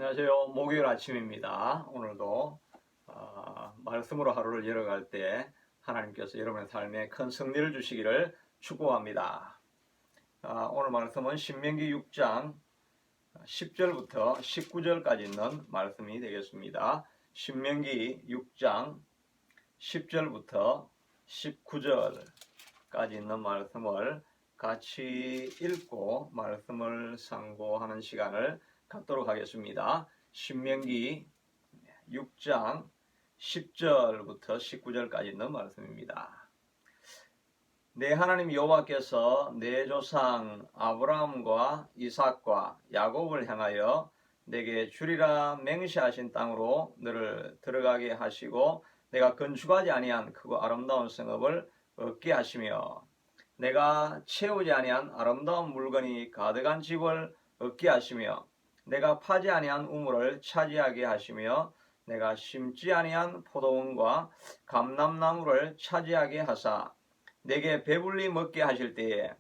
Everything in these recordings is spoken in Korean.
안녕하세요. 목요일 아침입니다. 오늘도 말씀으로 하루를 열어갈 때 하나님께서 여러분의 삶에 큰 승리를 주시기를 축복합니다. 오늘 말씀은 신명기 6장 10절부터 19절까지 있는 말씀이 되겠습니다. 신명기 6장 10절부터 19절까지 있는 말씀을 같이 읽고 말씀을 상고하는 시간을 갖도록 하겠습니다. 신명기 6장 10절부터 19절까지 있는 말씀입니다. 내 하나님 여호와께서 내 조상 아브라함과 이삭과 야곱을 향하여 내게 주리라 맹세하신 땅으로 너를 들어가게 하시고 내가 건축하지 아니한 크고 아름다운 성읍을 얻게 하시며 내가 채우지 아니한 아름다운 물건이 가득한 집을 얻게 하시며 내가 파지 아니한 우물을 차지하게 하시며 내가 심지 아니한 포도원과 감람나무를 차지하게 하사 내게 배불리 먹게 하실 때에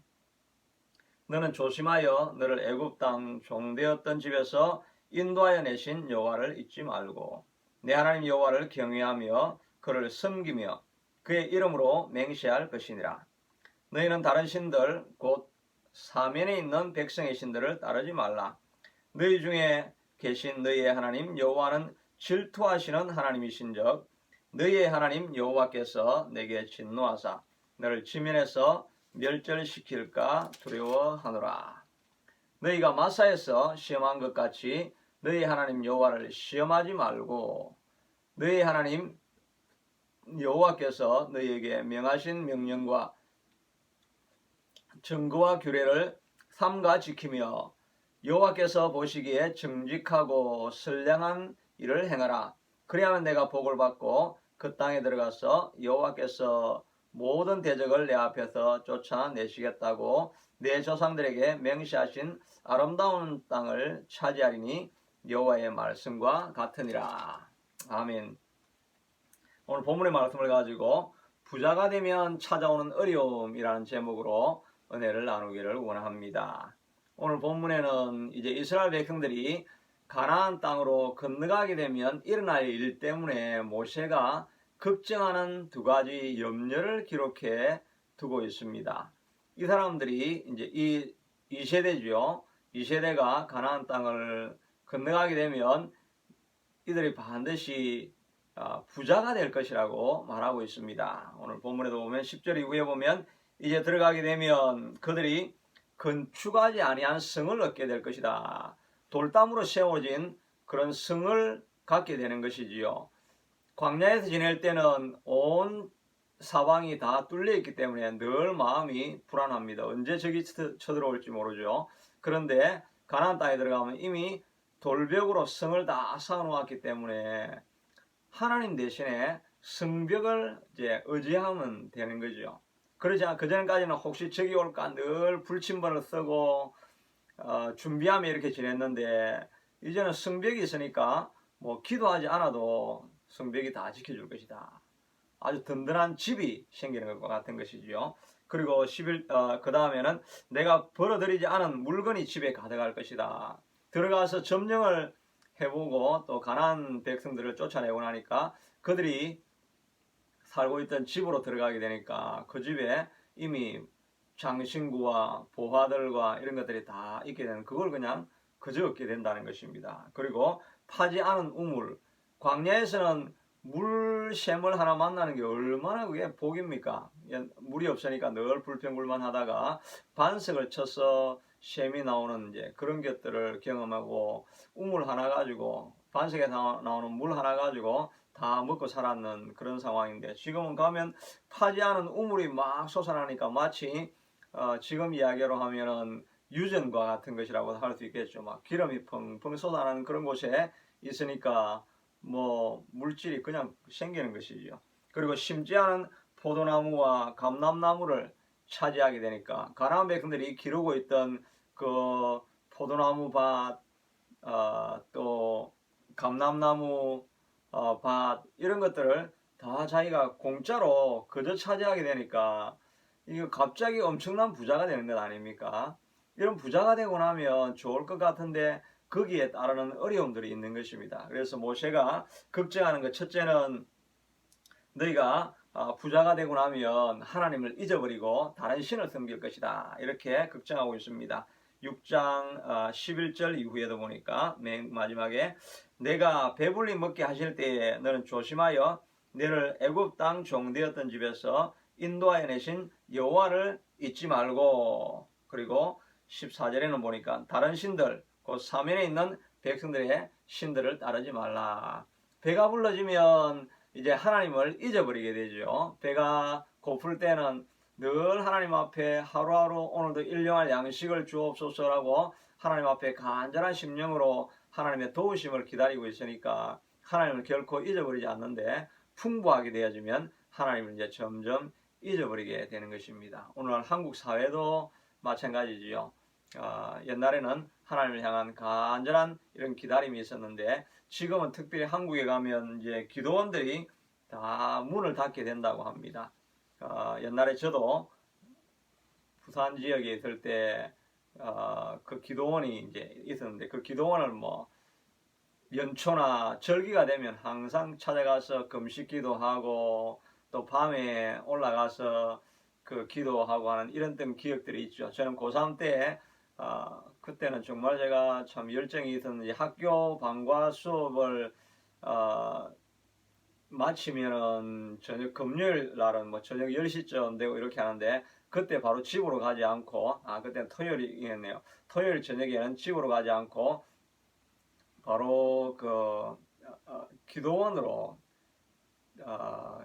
너는 조심하여 너를 애굽 땅 종되었던 집에서 인도하여 내신 여호와를 잊지 말고 내 하나님 여호와를 경외하며 그를 섬기며 그의 이름으로 맹세할 것이니라. 너희는 다른 신들 곧 사면에 있는 백성의 신들을 따르지 말라. 너희 중에 계신 너희의 하나님 여호와는 질투하시는 하나님이신즉 너희의 하나님 여호와께서 내게 진노하사 너를 지면에서 멸절시킬까 두려워하노라. 너희가 마사에서 시험한 것 같이 너희 하나님 여호와를 시험하지 말고 너희 하나님 여호와께서 너희에게 명하신 명령과 증거와 규례를 삼가 지키며 여호와께서 보시기에 정직하고 선량한 일을 행하라. 그리하면 내가 복을 받고 그 땅에 들어가서 여호와께서 모든 대적을 내 앞에서 쫓아내시겠다고 내 조상들에게 맹세하신 아름다운 땅을 차지하리니 여호와의 말씀과 같으니라. 아멘. 오늘 본문의 말씀을 가지고 부자가 되면 찾아오는 어려움이라는 제목으로 은혜를 나누기를 원합니다. 오늘 본문에는 이제 이스라엘 백성들이 가나안 땅으로 건너가게 되면 일어날 일 때문에 모세가 걱정하는 두 가지 염려를 기록해 두고 있습니다. 이 사람들이 이제 이 세대죠. 이 세대가 가나안 땅을 건너가게 되면 이들이 반드시 부자가 될 것이라고 말하고 있습니다. 오늘 본문에도 보면 10절 이후에 보면 이제 들어가게 되면 그들이 건축하지 아니한 성을 얻게 될 것이다. 돌담으로 세워진 그런 성을 갖게 되는 것이지요. 광야에서 지낼 때는 온 사방이 다 뚫려 있기 때문에 늘 마음이 불안합니다. 언제 적이 쳐들어올지 모르죠. 그런데 가나안 땅에 들어가면 이미 돌벽으로 성을 다 쌓아놓았기 때문에 하나님 대신에 성벽을 이제 의지하면 되는 거죠. 그러지 않아 그전까지는 혹시 적이 올까 늘 불침번을 쓰고 준비하며 이렇게 지냈는데 이제는 성벽이 있으니까 뭐 기도하지 않아도 성벽이 다 지켜줄 것이다. 아주 든든한 집이 생기는 것 같은 것이지요. 그리고 그 다음에는 내가 벌어들이지 않은 물건이 집에 가득할 것이다. 들어가서 점령을 해보고 또 가나안 백성들을 쫓아내고 나니까 그들이 살고 있던 집으로 들어가게 되니까 그 집에 이미 장신구와 보화들과 이런 것들이 다 있게 되는 그걸 그냥 그저 얻게 된다는 것입니다. 그리고 파지 않은 우물, 광야에서는 물샘을 하나 만나는 게 얼마나 그게 복입니까? 물이 없으니까 늘 불평불만하다가 반석을 쳐서 샘이 나오는 이제 그런 것들을 경험하고 우물 하나 가지고 반석에 나오는 물 하나 가지고 다 먹고 살았는 그런 상황인데 지금은 가면 파지 않은 우물이 막 솟아나니까 마치 지금 이야기로 하면은 유전과 같은 것이라고 할 수 있겠죠. 막 기름이 펑펑 쏟아나는 그런 곳에 있으니까 뭐 물질이 그냥 생기는 것이죠. 그리고 심지 않은 포도나무와 감람나무를 차지하게 되니까 가나안 백성들이 기르고 있던 그 포도나무 밭, 또 감람나무 밭 이런 것들을 다 자기가 공짜로 그저 차지하게 되니까 이거 갑자기 엄청난 부자가 되는 것 아닙니까? 이런 부자가 되고 나면 좋을 것 같은데 거기에 따르는 어려움들이 있는 것입니다. 그래서 모세가 걱정하는 것 첫째는 너희가 부자가 되고 나면 하나님을 잊어버리고 다른 신을 섬길 것이다. 이렇게 걱정하고 있습니다. 6장 11절 이후에도 보니까 맨 마지막에 내가 배불리 먹게 하실 때에 너는 조심하여 너를 애굽 땅 종되었던 집에서 인도하여 내신 여호와를 잊지 말고, 그리고 14절에는 보니까 다른 신들 그 사면에 있는 백성들의 신들을 따르지 말라. 배가 불러지면 이제 하나님을 잊어버리게 되죠. 배가 고플 때는 늘 하나님 앞에 하루하루 오늘도 일용할 양식을 주옵소서라고 하나님 앞에 간절한 심령으로 하나님의 도우심을 기다리고 있으니까 하나님을 결코 잊어버리지 않는데, 풍부하게 되어지면 하나님을 이제 점점 잊어버리게 되는 것입니다. 오늘날 한국 사회도 마찬가지지요. 옛날에는 하나님을 향한 간절한 이런 기다림이 있었는데 지금은 특별히 한국에 가면 이제 기도원들이 다 문을 닫게 된다고 합니다. 옛날에 저도 부산 지역에 있을 때 그 기도원이 이제 있었는데 그 기도원을 뭐 연초나 절기가 되면 항상 찾아가서 금식 기도하고 또 밤에 올라가서 그 기도하고 하는 이런 기억들이 있죠. 저는 고3 때 그때는 정말 제가 참 열정이 있었는지 학교 방과 수업을 마치면은 저녁 금요일 날은 뭐 저녁 10시쯤 되고 이렇게 하는데 그때 바로 집으로 가지 않고 그때는 토요일이겠네요. 토요일 저녁에는 집으로 가지 않고 바로 기도원으로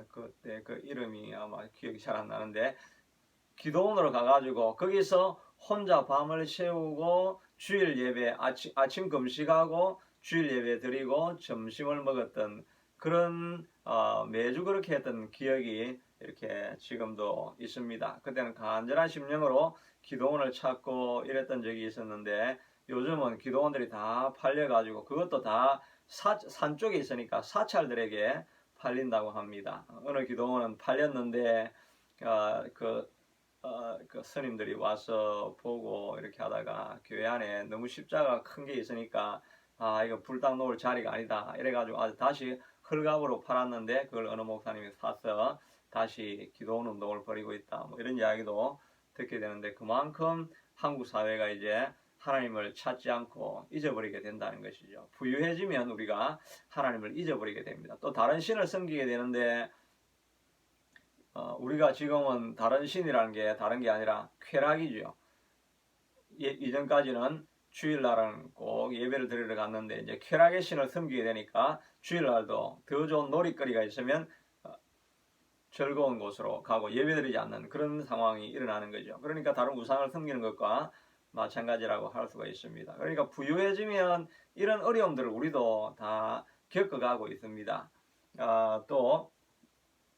그때 그 이름이 아마 기억이 잘 안 나는데 기도원으로 가가지고 거기서 혼자 밤을 새우고 주일 예배 아침 금식하고 주일 예배 드리고 점심을 먹었던 그런 매주 그렇게 했던 기억이 이렇게 지금도 있습니다. 그때는 간절한 심령으로 기도원을 찾고 이랬던 적이 있었는데 요즘은 기도원들이 다 팔려가지고 그것도 다 산 쪽에 있으니까 사찰들에게 팔린다고 합니다. 어느 기도원은 팔렸는데 그 스님들이 와서 보고 이렇게 하다가 교회 안에 너무 십자가 큰 게 있으니까 이거 불닭 놓을 자리가 아니다 이래가지고 다시 헐값으로 팔았는데 그걸 어느 목사님이 사서 다시 기도원 운동을 벌이고 있다 뭐 이런 이야기도 듣게 되는데 그만큼 한국 사회가 이제 하나님을 찾지 않고 잊어버리게 된다는 것이죠. 부유해지면 우리가 하나님을 잊어버리게 됩니다. 또 다른 신을 섬기게 되는데 우리가 지금은 다른 신이라는 게 다른 게 아니라 쾌락이죠. 이전까지는 주일날은 꼭 예배를 드리러 갔는데 이제 쾌락의 신을 섬기게 되니까 주일날도 더 좋은 놀이거리가 있으면 즐거운 곳으로 가고 예배드리지 않는 그런 상황이 일어나는 거죠. 그러니까 다른 우상을 섬기는 것과 마찬가지라고 할 수가 있습니다. 그러니까 부유해지면 이런 어려움들을 우리도 다 겪어가고 있습니다. 또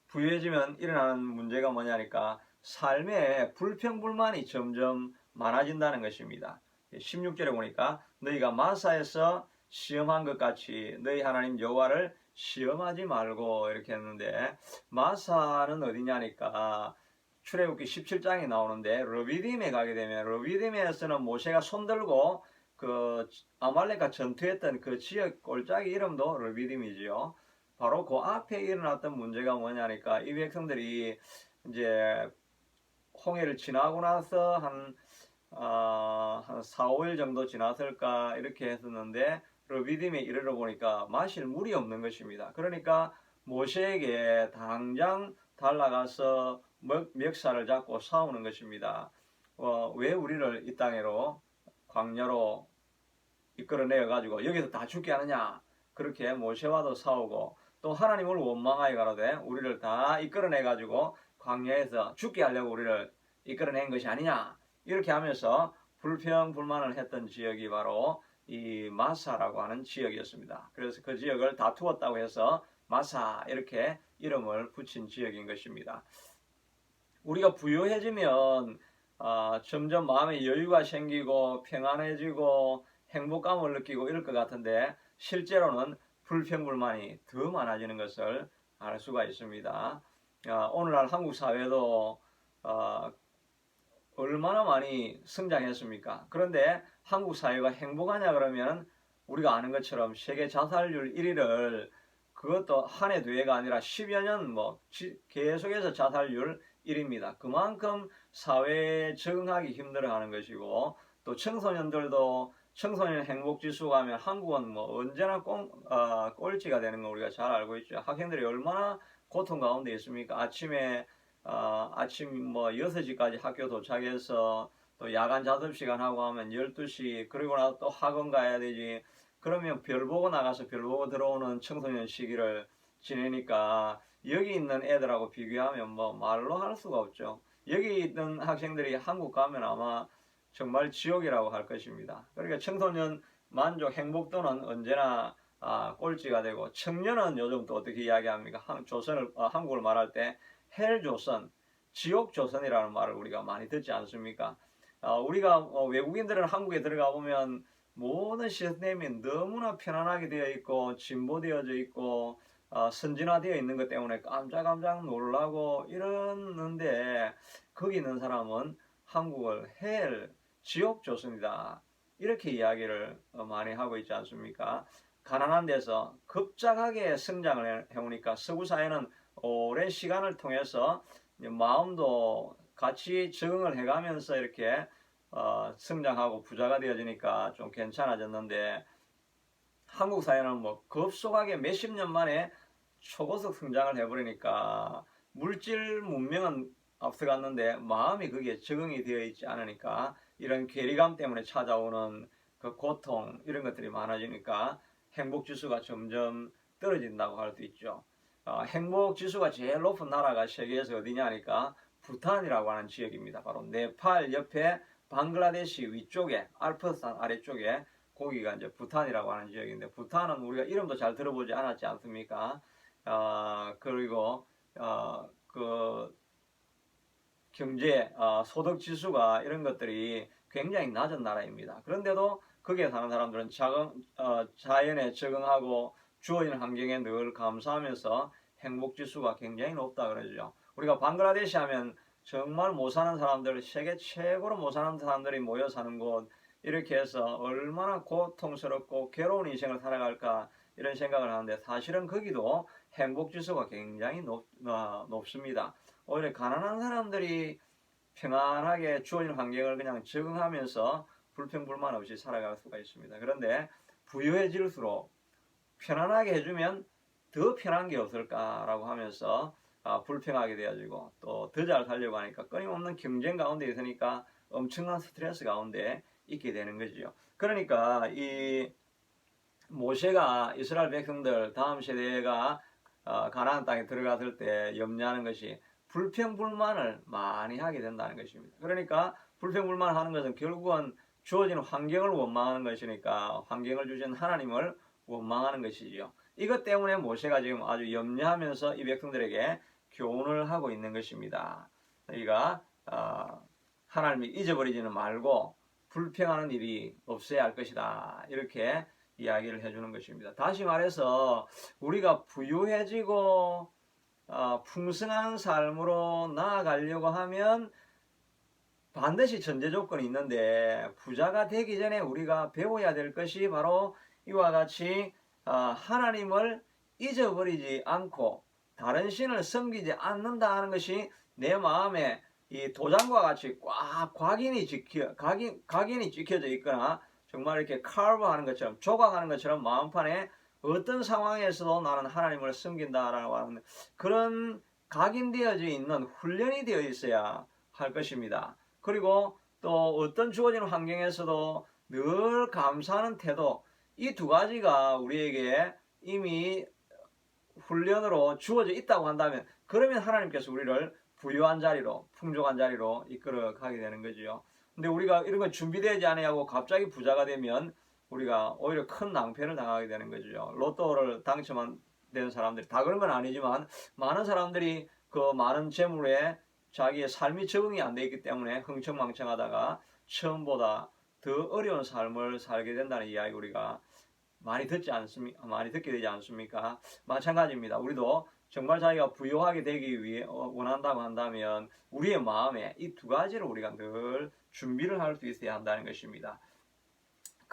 부유해지면 일어나는 문제가 뭐냐니까 삶에 불평불만이 점점 많아진다는 것입니다. 16절에 보니까 너희가 마사에서 시험한 것 같이 너희 하나님 여호와를 시험하지 말고 이렇게 했는데 마사는 어디냐니까 출애굽기 17장에 나오는데 르비딤에 가게 되면 르비딤에서는 모세가 손들고 그 아말렉과 전투했던 그 지역 골짜기 이름도 르비딤이지요. 바로 그 앞에 일어났던 문제가 뭐냐니까 이 백성들이 이제 홍해를 지나고 나서 한 4, 5일 정도 지났을까 이렇게 했었는데 르비딤에 이르러 보니까 마실 물이 없는 것입니다. 그러니까 모세에게 당장 달라가서 멱살을 잡고 싸우는 것입니다. 왜 우리를 이 땅으로 광야로 이끌어내어 가지고 여기서 다 죽게 하느냐, 그렇게 모세와도 싸우고 또 하나님을 원망하여 가로되 우리를 다 이끌어내 가지고 광야에서 죽게 하려고 우리를 이끌어낸 것이 아니냐, 이렇게 하면서 불평불만을 했던 지역이 바로 이 마사라고 하는 지역이었습니다. 그래서 그 지역을 다투었다고 해서 마사 이렇게 이름을 붙인 지역인 것입니다. 우리가 부유해지면 점점 마음에 여유가 생기고 평안해지고 행복감을 느끼고 이럴 것 같은데 실제로는 불평불만이 더 많아지는 것을 알 수가 있습니다. 오늘날 한국 사회도 얼마나 많이 성장했습니까? 그런데 한국 사회가 행복하냐 그러면 우리가 아는 것처럼 세계 자살률 1위를 그것도 한 해 두 해가 아니라 10여 년 계속해서 자살률 1위입니다. 그만큼 사회에 적응하기 힘들어하는 것이고, 또 청소년들도 청소년 행복지수가 하면 한국은 언제나 꼴찌가 되는 거 우리가 잘 알고 있죠. 학생들이 얼마나 고통 가운데 있습니까? 아침 6시까지 학교 도착해서 또 야간 자습 시간 하고 하면 12시, 그리고 나서 또 학원 가야 되지. 그러면 별 보고 나가서 별 보고 들어오는 청소년 시기를 지내니까 여기 있는 애들하고 비교하면 말로 할 수가 없죠. 여기 있는 학생들이 한국 가면 아마 정말 지옥이라고 할 것입니다. 그러니까 청소년 만족 행복도는 언제나 꼴찌가 되고, 청년은 요즘 또 어떻게 이야기합니까? 한국을 말할 때 헬조선, 지옥조선이라는 말을 우리가 많이 듣지 않습니까? 우리가 외국인들은 한국에 들어가 보면 모든 시스템이 너무나 편안하게 되어 있고 진보되어져 있고 선진화되어 있는 것 때문에 깜짝깜짝 놀라고 이러는데, 거기 있는 사람은 한국을 지옥조선이다 이렇게 이야기를 많이 하고 있지 않습니까? 가난한 데서 급작하게 성장을 해오니까 서구 사회는 오랜 시간을 통해서 마음도 같이 적응을 해가면서 이렇게 성장하고 부자가 되어지니까 좀 괜찮아졌는데, 한국 사회는 급속하게 몇십 년 만에 초고속 성장을 해버리니까 물질 문명은 앞서갔는데 마음이 거기에 적응이 되어 있지 않으니까 이런 괴리감 때문에 찾아오는 그 고통, 이런 것들이 많아지니까 행복지수가 점점 떨어진다고 할 수 있죠. 행복지수가 제일 높은 나라가 세계에서 어디냐니까 부탄이라고 하는 지역입니다. 바로 네팔 옆에 방글라데시 위쪽에 알프스산 아래쪽에 거기가 이제 부탄이라고 하는 지역인데, 부탄은 우리가 이름도 잘 들어보지 않았지 않습니까? 그리고 그 경제, 소득 지수가 이런 것들이 굉장히 낮은 나라입니다. 그런데도 거기에 사는 사람들은 자연에 적응하고 주어진 환경에 늘 감사하면서 행복 지수가 굉장히 높다 그러죠. 우리가 방글라데시 하면 정말 못 사는 사람들, 세계 최고로 못 사는 사람들이 모여 사는 곳, 이렇게 해서 얼마나 고통스럽고 괴로운 인생을 살아갈까 이런 생각을 하는데, 사실은 거기도 행복 지수가 굉장히 높습니다. 오히려 가난한 사람들이 평안하게 주어진 환경을 그냥 적응하면서 불평불만 없이 살아갈 수가 있습니다. 그런데 부유해질수록 편안하게 해주면 더 편한 게 없을까라고 하면서 불평하게 되어지고, 또 더 잘 살려고 하니까 끊임없는 경쟁 가운데 있으니까 엄청난 스트레스 가운데 있게 되는 거죠. 그러니까 이 모세가 이스라엘 백성들 다음 세대가 가나안 땅에 들어갔을 때 염려하는 것이 불평불만을 많이 하게 된다는 것입니다. 그러니까 불평불만을 하는 것은 결국은 주어진 환경을 원망하는 것이니까 환경을 주신 하나님을 원망하는 것이지요. 이것 때문에 모세가 지금 아주 염려하면서 이 백성들에게 교훈을 하고 있는 것입니다. 우리가 하나님이 잊어버리지는 말고 불평하는 일이 없어야 할 것이다, 이렇게 이야기를 해주는 것입니다. 다시 말해서 우리가 부유해지고 풍성한 삶으로 나아가려고 하면 반드시 전제 조건이 있는데, 부자가 되기 전에 우리가 배워야 될 것이 바로 이와 같이 하나님을 잊어버리지 않고 다른 신을 섬기지 않는다 하는 것이 내 마음에 이 도장과 같이 꽉 각인이 찍혀져 있거나 정말 이렇게 칼브하는 것처럼, 조각하는 것처럼 마음판에 어떤 상황에서도 나는 하나님을 섬긴다라고 하는 그런 각인되어져 있는 훈련이 되어 있어야 할 것입니다. 그리고 또 어떤 주어진 환경에서도 늘 감사하는 태도, 이 두 가지가 우리에게 이미 훈련으로 주어져 있다고 한다면, 그러면 하나님께서 우리를 부유한 자리로, 풍족한 자리로 이끌어 가게 되는 거죠. 근데 우리가 이런 건 준비되지 않아하고 갑자기 부자가 되면 우리가 오히려 큰 낭패를 당하게 되는 거죠. 로또를 당첨된 사람들이 다 그런 건 아니지만, 많은 사람들이 그 많은 재물에 자기의 삶이 적응이 안 돼 있기 때문에 흥청망청하다가 처음보다 더 어려운 삶을 살게 된다는 이야기 우리가 많이 듣게 되지 않습니까? 마찬가지입니다. 우리도 정말 자기가 부유하게 되기 위해 원한다고 한다면 우리의 마음에 이 두 가지를 우리가 늘 준비를 할 수 있어야 한다는 것입니다.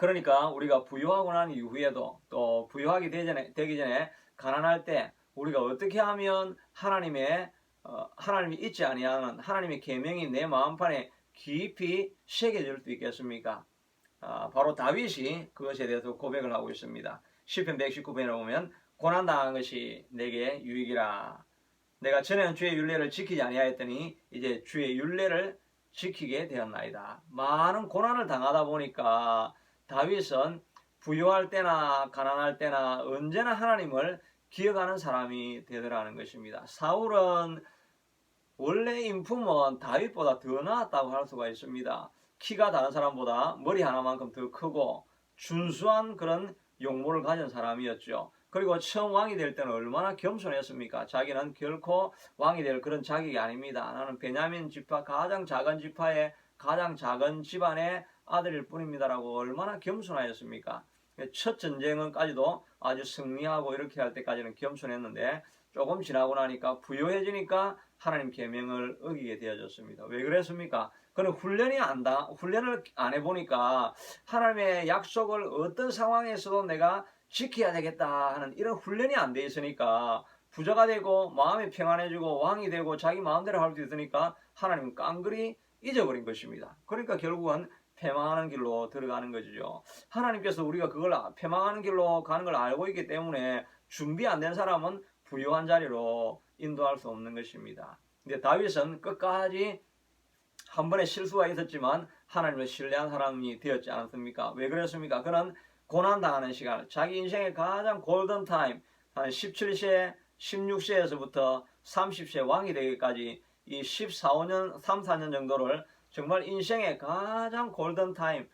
그러니까 우리가 부유하고 난 이후에도 또 부유하게 되기 전에 가난할 때 우리가 어떻게 하면 하나님이 있지 아니하는 하나님의 계명이 내 마음판에 깊이 새겨질 수 있겠습니까? 바로 다윗이 그것에 대해서 고백을 하고 있습니다. 시편 119편에 보면 고난당한 것이 내게 유익이라. 내가 전에는 주의 율례를 지키지 아니하였더니 이제 주의 율례를 지키게 되었나이다. 많은 고난을 당하다 보니까 다윗은 부유할 때나 가난할 때나 언제나 하나님을 기억하는 사람이 되더라는 것입니다. 사울은 원래 인품은 다윗보다 더 나았다고 할 수가 있습니다. 키가 다른 사람보다 머리 하나만큼 더 크고 준수한 그런 용모를 가진 사람이었죠. 그리고 처음 왕이 될 때는 얼마나 겸손했습니까? 자기는 결코 왕이 될 그런 자격이 아닙니다. 나는 베냐민 지파 가장 작은 지파의 가장 작은 집안의 아들일 뿐입니다라고 얼마나 겸손하였습니까? 첫 전쟁은까지도 아주 승리하고 이렇게 할 때까지는 겸손했는데 조금 지나고 나니까 부유해지니까 하나님 계명을 어기게 되어졌습니다. 왜 그랬습니까? 그는 훈련을 안 해보니까 하나님의 약속을 어떤 상황에서도 내가 지켜야 되겠다 하는 이런 훈련이 안 돼 있으니까 부자가 되고 마음이 평안해지고 왕이 되고 자기 마음대로 할 수 있으니까 하나님은 깡그리 잊어버린 것입니다. 그러니까 결국은 패망하는 길로 들어가는 거죠. 하나님께서 우리가 그걸 패망하는 길로 가는 걸 알고 있기 때문에 준비 안 된 사람은 부유한 자리로 인도할 수 없는 것입니다. 근데 다윗은 끝까지 한 번의 실수가 있었지만 하나님을 신뢰한 사람이 되었지 않았습니까? 왜 그랬습니까? 그는 고난당하는 시간, 자기 인생의 가장 골든타임, 한 17세, 16세에서부터 30세 왕이 되기까지 이 14년, 3, 4년 정도를 정말 인생의 가장 골든타임,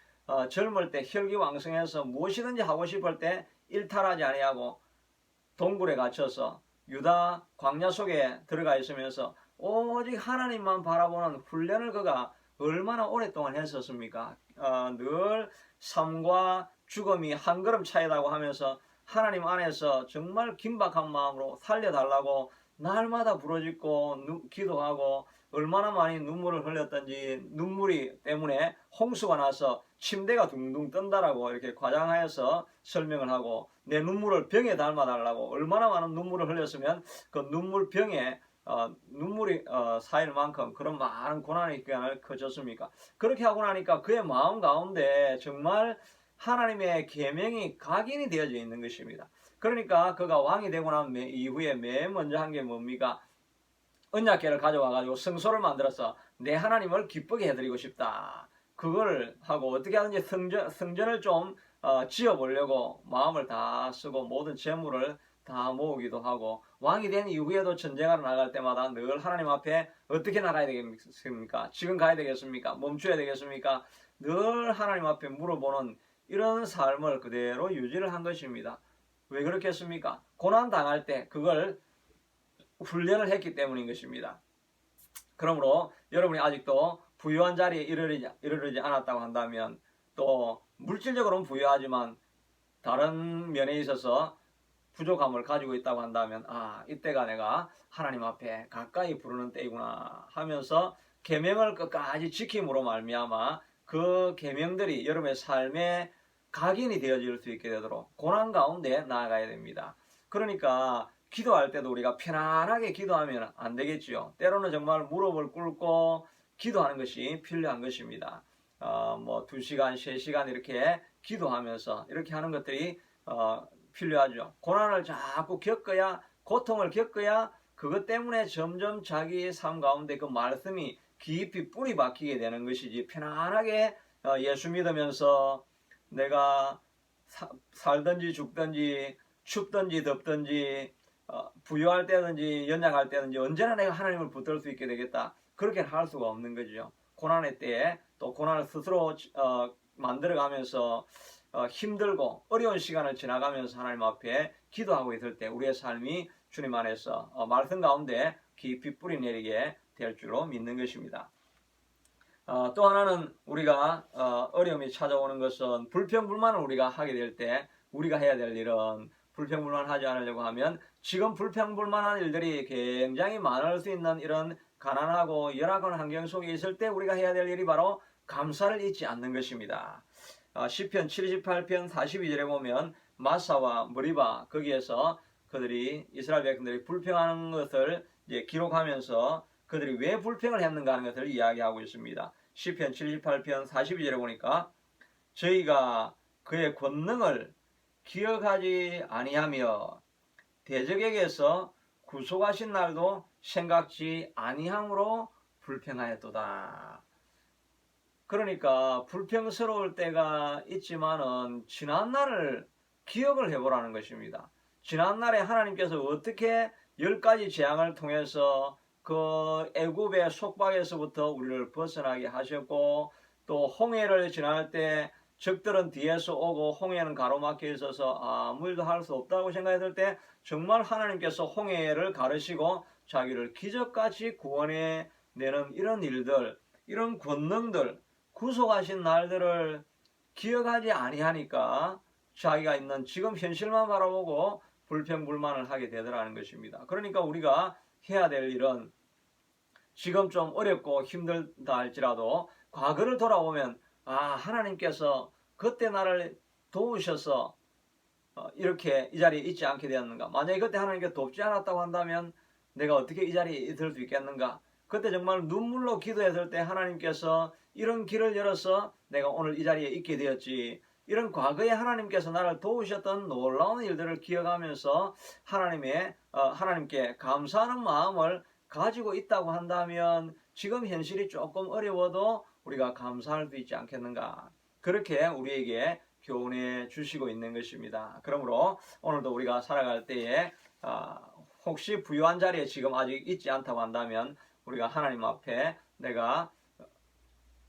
젊을 때 혈기왕성해서 무엇이든지 하고 싶을 때 일탈하지 아니하고 동굴에 갇혀서 유다 광야 속에 들어가 있으면서 오직 하나님만 바라보는 훈련을 그가 얼마나 오랫동안 했었습니까? 늘 삶과 죽음이 한 걸음 차이라고 하면서 하나님 안에서 정말 긴박한 마음으로 살려달라고 날마다 부르짖고 기도하고 얼마나 많이 눈물을 흘렸던지 눈물이 때문에 홍수가 나서 침대가 둥둥 뜬다라고 이렇게 과장하여서 설명을 하고 내 눈물을 병에 닮아달라고 얼마나 많은 눈물을 흘렸으면 그 눈물병에 눈물이 쌓일 만큼 그런 많은 고난의 기간을 거쳤습니까? 그렇게 하고 나니까 그의 마음 가운데 정말 하나님의 계명이 각인이 되어져 있는 것입니다. 그러니까 그가 왕이 되고 난 이후에 맨 먼저 한 게 뭡니까? 언약궤를 가져와가지고 성소를 만들어서 내 하나님을 기쁘게 해드리고 싶다. 그걸 하고 어떻게 하든지 성전을 좀 지어보려고 마음을 다 쓰고 모든 재물을 다 모으기도 하고 왕이 된 이후에도 전쟁하러 나갈 때마다 늘 하나님 앞에 어떻게 나가야 되겠습니까? 지금 가야 되겠습니까? 멈춰야 되겠습니까? 늘 하나님 앞에 물어보는 이런 삶을 그대로 유지를 한 것입니다. 왜 그렇겠습니까? 고난 당할 때 그걸 훈련을 했기 때문인 것입니다. 그러므로 여러분이 아직도 부유한 자리에 이르르지 않았다고 한다면 또 물질적으로는 부유하지만 다른 면에 있어서 부족함을 가지고 있다고 한다면 이때가 내가 하나님 앞에 가까이 부르는 때이구나 하면서 계명을 끝까지 지킴으로 말미암아 그 계명들이 여러분의 삶에 각인이 되어질 수 있게 되도록 고난 가운데 나아가야 됩니다. 그러니까 기도할 때도 우리가 편안하게 기도하면 안 되겠지요. 때로는 정말 무릎을 꿇고 기도하는 것이 필요한 것입니다. 2시간, 3시간 이렇게 기도하면서 이렇게 하는 것들이 필요하죠. 고난을 자꾸 겪어야, 고통을 겪어야 그것 때문에 점점 자기의 삶 가운데 그 말씀이 깊이 뿌리 박히게 되는 것이지 편안하게 예수 믿으면서 내가 살든지 죽든지 춥든지 덥든지 부유할 때든지 연약할 때든지 언제나 내가 하나님을 붙들 수 있게 되겠다. 그렇게 할 수가 없는 거죠. 고난의 때에 또 고난을 스스로 만들어가면서 힘들고 어려운 시간을 지나가면서 하나님 앞에 기도하고 있을 때 우리의 삶이 주님 안에서 말씀 가운데 깊이 뿌리 내리게 될 줄로 믿는 것입니다. 또 하나는 우리가 어려움이 찾아오는 것은 불평불만을 우리가 하게 될 때 우리가 해야 될 일은 불평불만하지 않으려고 하면 지금 불평불만한 일들이 굉장히 많을 수 있는 이런 가난하고 열악한 환경 속에 있을 때 우리가 해야 될 일이 바로 감사를 잊지 않는 것입니다. 시편 78편 42절에 보면 마사와 머리바 거기에서 그들이 이스라엘 백성들이 불평하는 것을 이제 기록하면서 그들이 왜 불평을 했는가 하는 것을 이야기하고 있습니다. 시편 78편 42절에 보니까 저희가 그의 권능을 기억하지 아니하며 대적에게서 구속하신 날도 생각지 아니함으로 불평하였도다. 그러니까 불평스러울 때가 있지만은 지난날을 기억을 해보라는 것입니다. 지난날에 하나님께서 어떻게 10가지 재앙을 통해서 그 애굽의 속박에서부터 우리를 벗어나게 하셨고, 또 홍해를 지날 때 적들은 뒤에서 오고 홍해는 가로막혀 있어서 아무 일도 할 수 없다고 생각했을 때 정말 하나님께서 홍해를 가르시고 자기를 기적같이 구원해 내는 이런 일들, 이런 권능들, 구속하신 날들을 기억하지 아니하니까 자기가 있는 지금 현실만 바라보고 불평불만을 하게 되더라는 것입니다. 그러니까 우리가 해야 될 일은 지금 좀 어렵고 힘들다 할지라도 과거를 돌아보면 하나님께서 그때 나를 도우셔서 이렇게 이 자리에 있지 않게 되었는가. 만약에 그때 하나님께서 돕지 않았다고 한다면 내가 어떻게 이 자리에 있을 수 있겠는가. 그때 정말 눈물로 기도했을 때 하나님께서 이런 길을 열어서 내가 오늘 이 자리에 있게 되었지. 이런 과거에 하나님께서 나를 도우셨던 놀라운 일들을 기억하면서 하나님께 감사하는 마음을 가지고 있다고 한다면 지금 현실이 조금 어려워도 우리가 감사할 수 있지 않겠는가. 그렇게 우리에게 교훈해 주시고 있는 것입니다. 그러므로 오늘도 우리가 살아갈 때에 혹시 부유한 자리에 지금 아직 있지 않다고 한다면 우리가 하나님 앞에 내가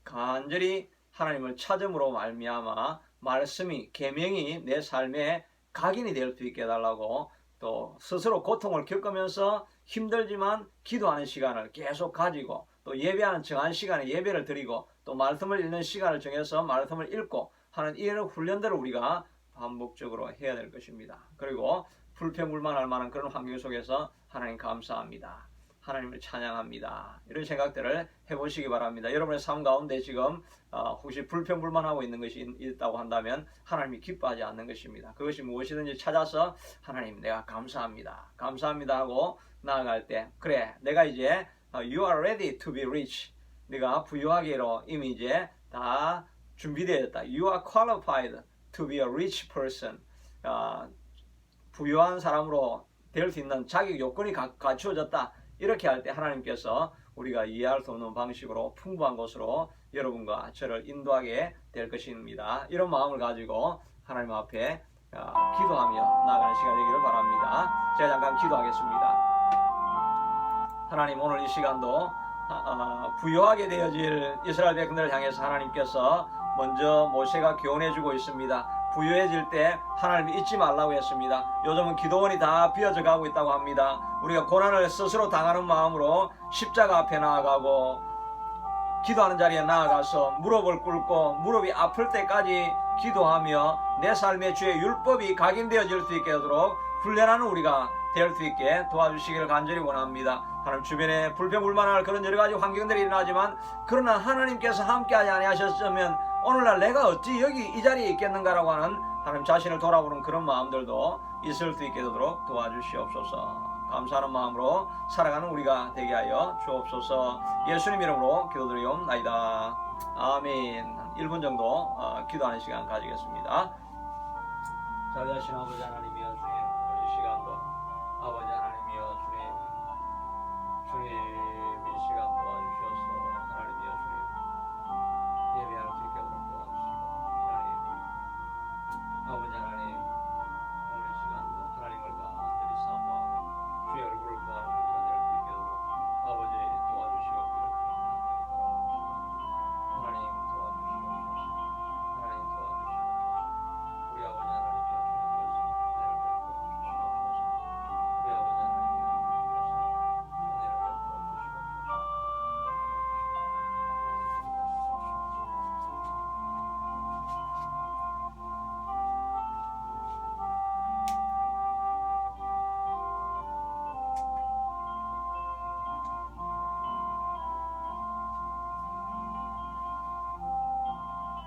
간절히 하나님을 찾음으로 말미암아 말씀이 계명이 내 삶의 각인이 될 수 있게 해달라고, 또 스스로 고통을 겪으면서 힘들지만 기도하는 시간을 계속 가지고, 또 예배하는 정한 시간에 예배를 드리고, 또 말씀을 읽는 시간을 정해서 말씀을 읽고 하는 이런 훈련들을 우리가 반복적으로 해야 될 것입니다. 그리고 불평불만할 만한 그런 환경 속에서 하나님 감사합니다, 하나님을 찬양합니다, 이런 생각들을 해보시기 바랍니다. 여러분의 삶 가운데 지금 혹시 불평불만하고 있는 것이 있다고 한다면 하나님이 기뻐하지 않는 것입니다. 그것이 무엇이든지 찾아서 하나님 내가 감사합니다, 감사합니다 하고 나아갈 때, 그래 내가 이제 you are ready to be rich, 네가 부유하기로 이미 이제 다 준비되었다. You are qualified to be a rich person. 부유한 사람으로 될 수 있는 자격 요건이 갖추어졌다. 이렇게 할 때 하나님께서 우리가 이해할 수 없는 방식으로 풍부한 곳으로 여러분과 저를 인도하게 될 것입니다. 이런 마음을 가지고 하나님 앞에 기도하며 나아가는 시간이 되기를 바랍니다. 제가 잠깐 기도하겠습니다. 하나님, 오늘 이 시간도 부유하게 되어질 이스라엘 백성들을 향해서 하나님께서 먼저 모세가 교훈해주고 있습니다. 부유해질 때 하나님이 잊지 말라고 했습니다. 요즘은 기도원이 다 비어져 가고 있다고 합니다. 우리가 고난을 스스로 당하는 마음으로 십자가 앞에 나아가고 기도하는 자리에 나아가서 무릎을 꿇고 무릎이 아플 때까지 기도하며 내 삶의 주의 율법이 각인되어질 수 있게 하도록 훈련하는 우리가 될 수 있게 도와주시기를 간절히 원합니다. 하나님, 주변에 불평불만할 그런 여러 가지 환경들이 일어나지만 그러나 하나님께서 함께하지 아니하셨으면 오늘날 내가 어찌 여기 이 자리에 있겠는가라고 하는 하나님 자신을 돌아보는 그런 마음들도 있을 수 있게 되도록 도와주시옵소서. 감사하는 마음으로 살아가는 우리가 되게 하여 주옵소서. 예수님 이름으로 기도드리옵나이다. 아멘. 1분 정도 기도하는 시간 가지겠습니다. 자비하신 아버지 하나님,